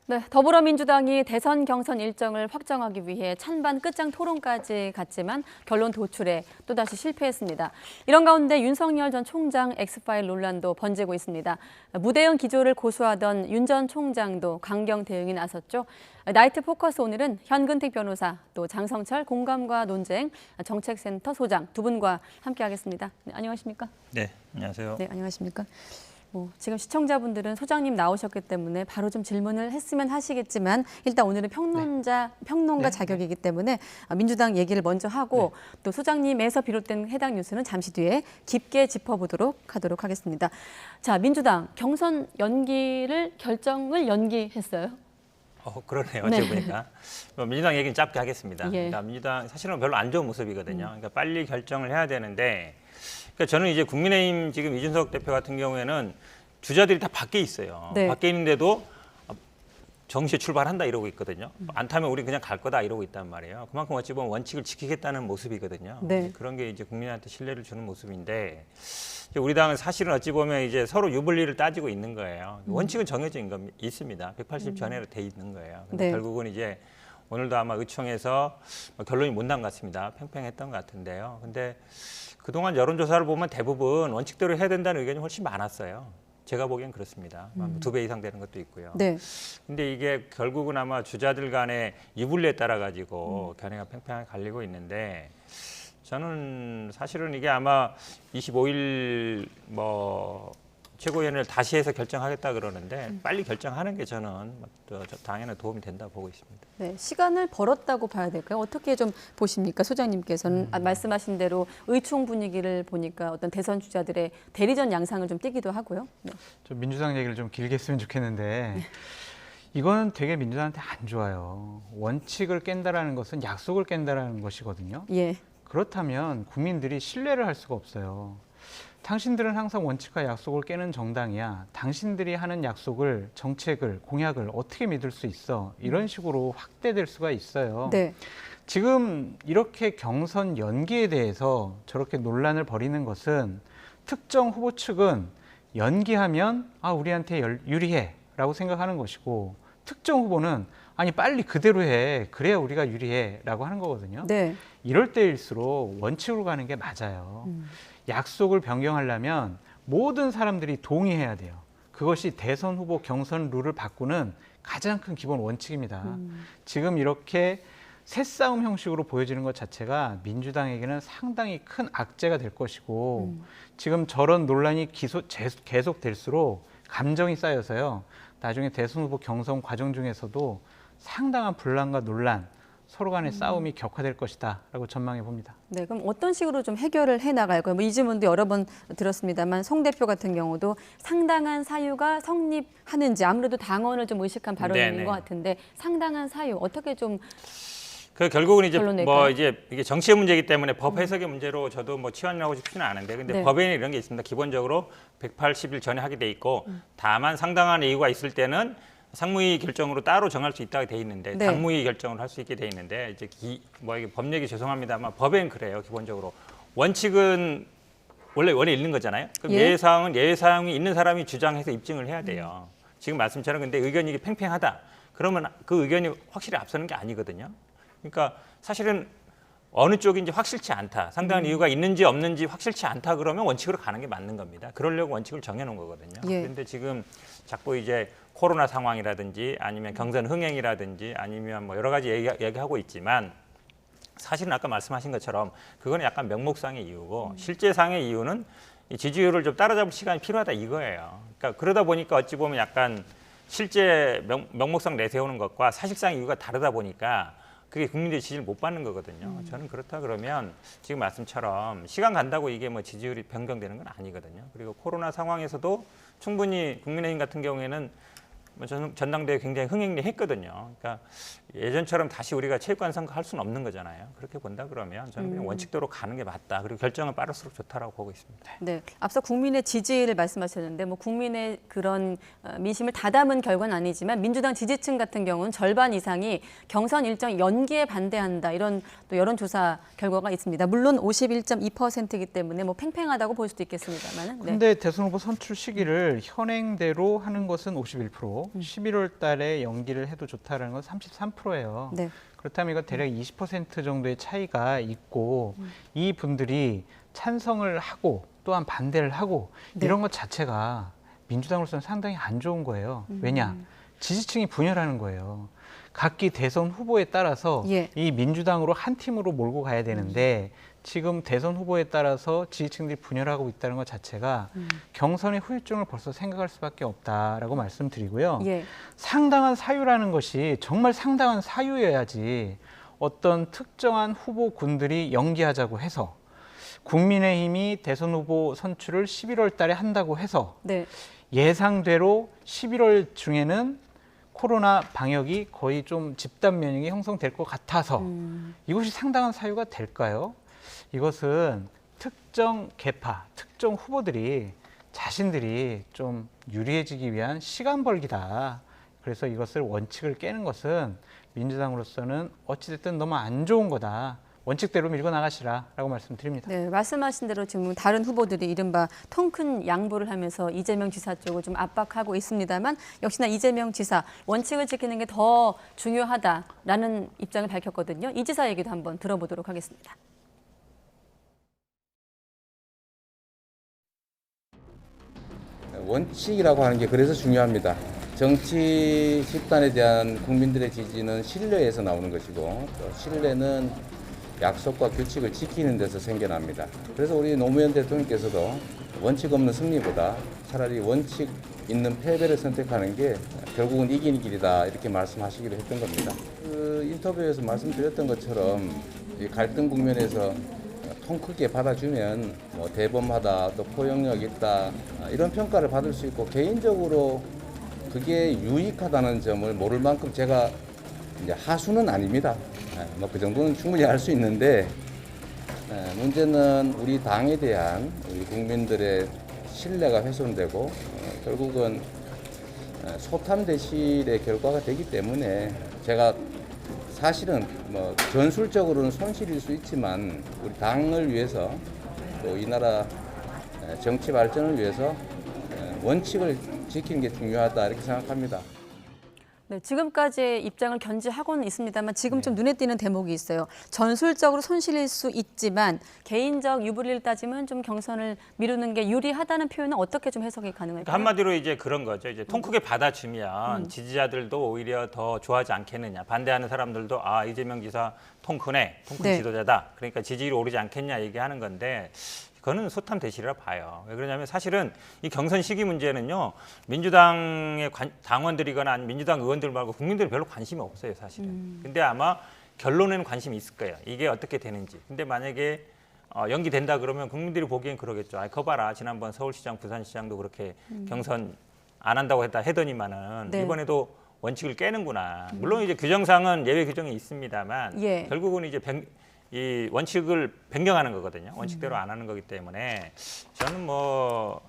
네, 더불어민주당이 대선 경선 일정을 확정하기 위해 찬반 끝장 토론까지 갔지만 결론 도출에 또다시 실패했습니다. 이런 가운데 윤석열 전 총장 엑스파일 논란도 번지고 있습니다. 무대응 기조를 고수하던 윤 전 총장도 강경 대응에 나섰죠. 나이트 포커스 오늘은 현근택 변호사, 또 장성철 공감과 논쟁 정책센터 소장 두 분과 함께하겠습니다. 네, 안녕하십니까? 네, 안녕하세요. 네, 안녕하십니까? 지금 시청자분들은 소장님 나오셨기 때문에 바로 좀 질문을 했으면 하시겠지만 일단 오늘은 평론가 자격이기 때문에 민주당 얘기를 먼저 하고 또 소장님에서 비롯된 해당 뉴스는 잠시 뒤에 깊게 짚어보도록 하겠습니다. 자, 민주당 경선 결정을 연기했어요. 그러네요. 어찌 보니까. 민주당 얘기는 짧게 하겠습니다. 예. 그러니까 민주당 사실은 별로 안 좋은 모습이거든요. 그러니까 빨리 결정을 해야 되는데, 그러니까 저는 이제 국민의힘 지금 이준석 대표 같은 경우에는 주자들이 다 밖에 있어요. 네. 밖에 있는데도 정시에 출발한다 이러고 있거든요. 안 타면 우리 그냥 갈 거다 이러고 있단 말이에요. 그만큼 어찌 보면 원칙을 지키겠다는 모습이거든요. 네. 그런 게 이제 국민한테 신뢰를 주는 모습인데, 이제 우리 당은 사실은 어찌 보면 이제 서로 유불리를 따지고 있는 거예요. 원칙은 정해져 있습니다. 180 전에로 돼 있는 거예요. 근데 네. 결국은 이제 오늘도 아마 의총에서 결론이 못 난 것 같습니다. 팽팽했던 것 같은데요. 근데 그동안 여론조사를 보면 대부분 원칙대로 해야 된다는 의견이 훨씬 많았어요. 제가 보기엔 그렇습니다. 2배 이상 되는 것도 있고요. 네. 근데 이게 결국은 아마 주자들 간의 유불리에 따라 가지고 견해가 팽팽하게 갈리고 있는데, 저는 사실은 이게 아마 25일 최고위원회를 다시 해서 결정하겠다 그러는데 빨리 결정하는 게 저는 당연히 도움이 된다고 보고 있습니다. 네, 시간을 벌었다고 봐야 될까요? 어떻게 좀 보십니까? 소장님께서는 말씀하신 대로 의총 분위기를 보니까 어떤 대선 주자들의 대리전 양상을 좀 띠기도 하고요. 네. 좀 민주당 얘기를 좀 길게 했으면 좋겠는데 이거는 되게 민주당한테 안 좋아요. 원칙을 깬다라는 것은 약속을 깬다라는 것이거든요. 예. 그렇다면 국민들이 신뢰를 할 수가 없어요. 당신들은 항상 원칙과 약속을 깨는 정당이야. 당신들이 하는 약속을, 정책을, 공약을 어떻게 믿을 수 있어? 이런 식으로 확대될 수가 있어요. 네. 지금 이렇게 경선 연기에 대해서 저렇게 논란을 벌이는 것은 특정 후보 측은 연기하면 우리한테 유리해 라고 생각하는 것이고, 특정 후보는 아니 빨리 그대로 해, 그래야 우리가 유리해 라고 하는 거거든요. 네. 이럴 때일수록 원칙으로 가는 게 맞아요. 약속을 변경하려면 모든 사람들이 동의해야 돼요. 그것이 대선 후보 경선 룰을 바꾸는 가장 큰 기본 원칙입니다. 지금 이렇게 새싸움 형식으로 보여지는 것 자체가 민주당에게는 상당히 큰 악재가 될 것이고, 지금 저런 논란이 계속될수록 감정이 쌓여서요, 나중에 대선 후보 경선 과정 중에서도 상당한 분란과 논란, 서로 간의 싸움이 격화될 것이다 라고 전망해 봅니다. 네, 그럼 어떤 식으로 좀 해결을 해 나갈까요? 이 질문도 여러 번 들었습니다만 송 대표 같은 경우도 상당한 사유가 성립하는지, 아무래도 당원을 좀 의식한 발언인 것 같은데 상당한 사유 어떻게 좀 결국은 이제 결론낼까요? 이제 이게 정치의 문제이기 때문에 법 해석의 문제로 저도 치환하고 싶지는 않은데, 근데 네. 법에는 이런 게 있습니다. 기본적으로 180일 전에 하게 돼 있고, 다만 상당한 이유가 있을 때는 상무위 결정으로 따로 정할 수 있다고 돼 있는데, 네. 당무위 결정을 할 수 있게 돼 있는데, 이제 이게 법 얘기 죄송합니다만 법엔 그래요. 기본적으로 원칙은 원래 있는 거잖아요. 그럼 예. 예외사항이 있는 사람이 주장해서 입증을 해야 돼요. 지금 말씀처럼 근데 의견이 이게 팽팽하다. 그러면 그 의견이 확실히 앞서는 게 아니거든요. 그러니까 사실은 어느 쪽인지 확실치 않다. 상당한 이유가 있는지 없는지 확실치 않다 그러면 원칙으로 가는 게 맞는 겁니다. 그러려고 원칙을 정해놓은 거거든요. 예. 그런데 지금 자꾸 이제 코로나 상황이라든지 아니면 경선 흥행이라든지 아니면 여러 가지 얘기하고 있지만, 사실은 아까 말씀하신 것처럼 그거는 약간 명목상의 이유고, 실제상의 이유는 이 지지율을 좀 따라잡을 시간이 필요하다 이거예요. 그러니까 그러다 보니까 어찌 보면 약간 실제 명목상 내세우는 것과 사실상 이유가 다르다 보니까 그게 국민들의 지지를 못 받는 거거든요. 저는 그렇다 그러면 지금 말씀처럼 시간 간다고 이게 지지율이 변경되는 건 아니거든요. 그리고 코로나 상황에서도 충분히 국민의힘 같은 경우에는 전당대회 굉장히 흥행했거든요. 그러니까 예전처럼 다시 우리가 체육관 선거 할 수는 없는 거잖아요. 그렇게 본다 그러면 저는 그냥 원칙대로 가는 게 맞다. 그리고 결정은 빠를수록 좋다라고 보고 있습니다. 네, 앞서 국민의 지지를 말씀하셨는데 국민의 그런 민심을 다 담은 결과는 아니지만 민주당 지지층 같은 경우는 절반 이상이 경선 일정 연기에 반대한다, 이런 또 여론조사 결과가 있습니다. 물론 51.2%이기 때문에 팽팽하다고 볼 수도 있겠습니다만. 근데 대선 후보 선출 시기를 현행대로 하는 것은 51%, 있고 11월 달에 연기를 해도 좋다라는 건 33%예요. 네. 그렇다면 이거 대략 20% 정도의 차이가 있고 이 분들이 찬성을 하고 또한 반대를 하고 네. 이런 것 자체가 민주당으로서는 상당히 안 좋은 거예요. 왜냐? 지지층이 분열하는 거예요. 각기 대선 후보에 따라서 예. 이 민주당으로 한 팀으로 몰고 가야 되는데 지금 대선 후보에 따라서 지지층들이 분열하고 있다는 것 자체가 경선의 후유증을 벌써 생각할 수밖에 없다라고 말씀드리고요. 예. 상당한 사유라는 것이 정말 상당한 사유여야지 어떤 특정한 후보군들이 연기하자고 해서 국민의힘이 대선 후보 선출을 11월 달에 한다고 해서 네. 예상대로 11월 중에는 코로나 방역이 거의 좀 집단 면역이 형성될 것 같아서 이것이 상당한 사유가 될까요? 이것은 특정 계파, 특정 후보들이 자신들이 좀 유리해지기 위한 시간 벌기다. 그래서 이것을 원칙을 깨는 것은 민주당으로서는 어찌됐든 너무 안 좋은 거다. 원칙대로 밀고 나가시라라고 말씀드립니다. 네, 말씀하신 대로 지금 다른 후보들이 이른바 통 큰 양보를 하면서 이재명 지사 쪽을 좀 압박하고 있습니다만 역시나 이재명 지사 원칙을 지키는 게 더 중요하다라는 입장을 밝혔거든요. 이 지사 얘기도 한번 들어보도록 하겠습니다. 원칙이라고 하는 게 그래서 중요합니다. 정치 집단에 대한 국민들의 지지는 신뢰에서 나오는 것이고 또 신뢰는 약속과 규칙을 지키는 데서 생겨납니다. 그래서 우리 노무현 대통령께서도 원칙 없는 승리보다 차라리 원칙 있는 패배를 선택하는 게 결국은 이기는 길이다 이렇게 말씀하시기로 했던 겁니다. 그 인터뷰에서 말씀드렸던 것처럼 이 갈등 국면에서 통 크게 받아주면 뭐 대범하다 또 포용력 있다 이런 평가를 받을 수 있고 개인적으로 그게 유익하다는 점을 모를 만큼 제가 이제 하수는 아닙니다. 뭐 그 정도는 충분히 할 수 있는데 문제는 우리 당에 대한 우리 국민들의 신뢰가 훼손되고 결국은 소탐대실의 결과가 되기 때문에 제가 사실은 뭐 전술적으로는 손실일 수 있지만 우리 당을 위해서 또 이 나라 정치 발전을 위해서 원칙을 지키는 게 중요하다 이렇게 생각합니다. 네, 지금까지의 입장을 견지하고는 있습니다만 지금 좀 눈에 띄는 대목이 있어요. 전술적으로 손실일 수 있지만 개인적 유불리를 따지면 좀 경선을 미루는 게 유리하다는 표현은 어떻게 좀 해석이 가능할까요? 그러니까 한마디로 이제 그런 거죠. 이제 통 크게 받아주면 지지자들도 오히려 더 좋아하지 않겠느냐. 반대하는 사람들도 아 이재명 지사 통 크네, 통 큰 네. 지도자다. 그러니까 지지율이 오르지 않겠냐 얘기하는 건데. 그거는 소탐대실이라 봐요. 왜 그러냐면 사실은 이 경선 시기 문제는요. 민주당의 당원들이거나 아니면 민주당 의원들 말고 국민들이 별로 관심이 없어요. 사실은. 근데 아마 결론에는 관심이 있을 거예요. 이게 어떻게 되는지. 근데 만약에 연기된다 그러면 국민들이 보기엔 그러겠죠. 아, 거 봐라. 지난번 서울시장, 부산시장도 그렇게 경선 안 한다고 하더니만은 네. 이번에도 원칙을 깨는구나. 물론 이제 규정상은 예외 규정이 있습니다만 예. 결국은 이제 이 원칙을 변경하는 거거든요. 원칙대로 안 하는 거기 때문에 저는 뭐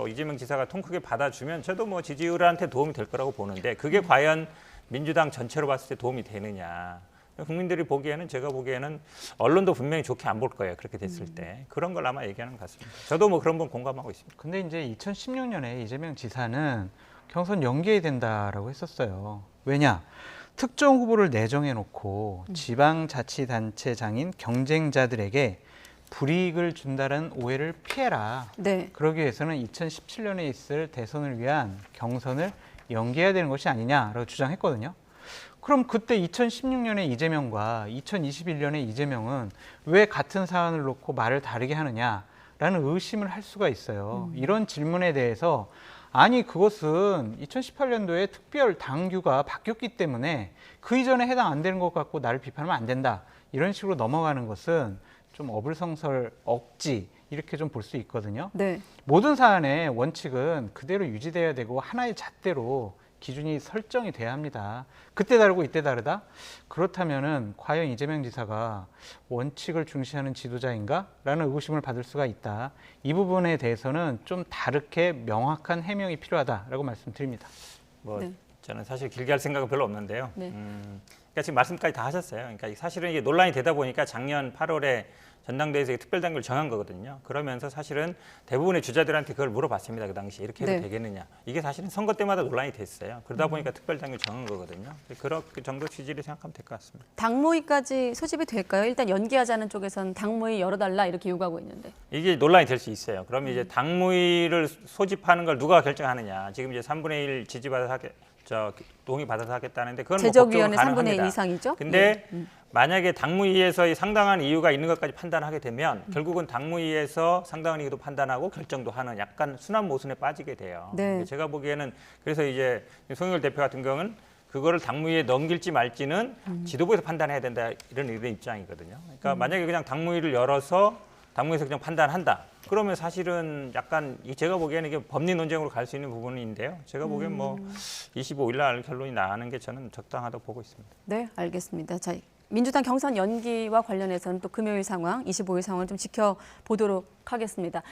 이재명 지사가 통 크게 받아주면 저도 뭐 지지율한테 도움이 될 거라고 보는데 그게 과연 민주당 전체로 봤을 때 도움이 되느냐. 국민들이 보기에는 제가 보기에는 언론도 분명히 좋게 안 볼 거예요. 그렇게 됐을 때. 그런 걸 아마 얘기하는 것 같습니다. 저도 뭐 그런 건 공감하고 있습니다. 근데 이제 2016년에 이재명 지사는 경선 연기해야 된다라고 했었어요. 왜냐? 특정 후보를 내정해 놓고 지방자치단체장인 경쟁자들에게 불이익을 준다는 오해를 피해라. 네. 그러기 위해서는 2017년에 있을 대선을 위한 경선을 연기해야 되는 것이 아니냐라고 주장했거든요. 그럼 그때 2016년에 이재명과 2021년에 이재명은 왜 같은 사안을 놓고 말을 다르게 하느냐라는 의심을 할 수가 있어요. 이런 질문에 대해서 아니 그것은 2018년도에 특별 당규가 바뀌었기 때문에 그 이전에 해당 안 되는 것 같고 나를 비판하면 안 된다. 이런 식으로 넘어가는 것은 좀 어불성설, 억지 이렇게 좀 볼 수 있거든요. 네. 모든 사안의 원칙은 그대로 유지돼야 되고 하나의 잣대로 기준이 설정이 돼야 합니다. 그때 다르고 이때 다르다? 그렇다면은 과연 이재명 지사가 원칙을 중시하는 지도자인가? 라는 의구심을 받을 수가 있다. 이 부분에 대해서는 좀 다르게 명확한 해명이 필요하다라고 말씀드립니다. 뭐 네. 저는 사실 길게 할 생각은 별로 없는데요. 네. 그러니까 지금 말씀까지 다 하셨어요. 그러니까 사실은 이게 논란이 되다 보니까 작년 8월에 전당대회에서 특별당규를 정한 거거든요. 그러면서 사실은 대부분의 주자들한테 그걸 물어봤습니다. 그 당시 이렇게 해도 네. 되겠느냐. 이게 사실은 선거 때마다 논란이 됐어요. 그러다 보니까 특별당규를 정한 거거든요. 그런 그 정도 취지를 생각하면 될 것 같습니다. 당무위까지 소집이 될까요? 일단 연기하자는 쪽에선 당무위 열어달라 이렇게 요구하고 있는데. 이게 논란이 될 수 있어요. 그러면 이제 당무위를 소집하는 걸 누가 결정하느냐. 지금 이제 3분의 1 지지받아서 동의받아서 하겠다는데 그건 뭐 제적위원회 법적으로 3분의 1 가능합니다. 이상이죠? 근데 만약에 당무위에서 상당한 이유가 있는 것까지 판단하게 되면 결국은 당무위에서 상당한 이유도 판단하고 결정도 하는 약간 순환 모순에 빠지게 돼요. 네. 제가 보기에는 그래서 이제 송영길 대표 같은 경우는 그거를 당무위에 넘길지 말지는 지도부에서 판단해야 된다 이런 입장이거든요. 그러니까 만약에 그냥 당무위를 열어서 당무위에서 그냥 판단한다. 그러면 사실은 약간 제가 보기에는 이게 법리 논쟁으로 갈 수 있는 부분인데요. 제가 보기엔 뭐 25일 날 결론이 나는 게 저는 적당하다고 보고 있습니다. 네, 알겠습니다. 자, 민주당 경선 연기와 관련해서는 또 금요일 상황, 25일 상황을 좀 지켜보도록 하겠습니다.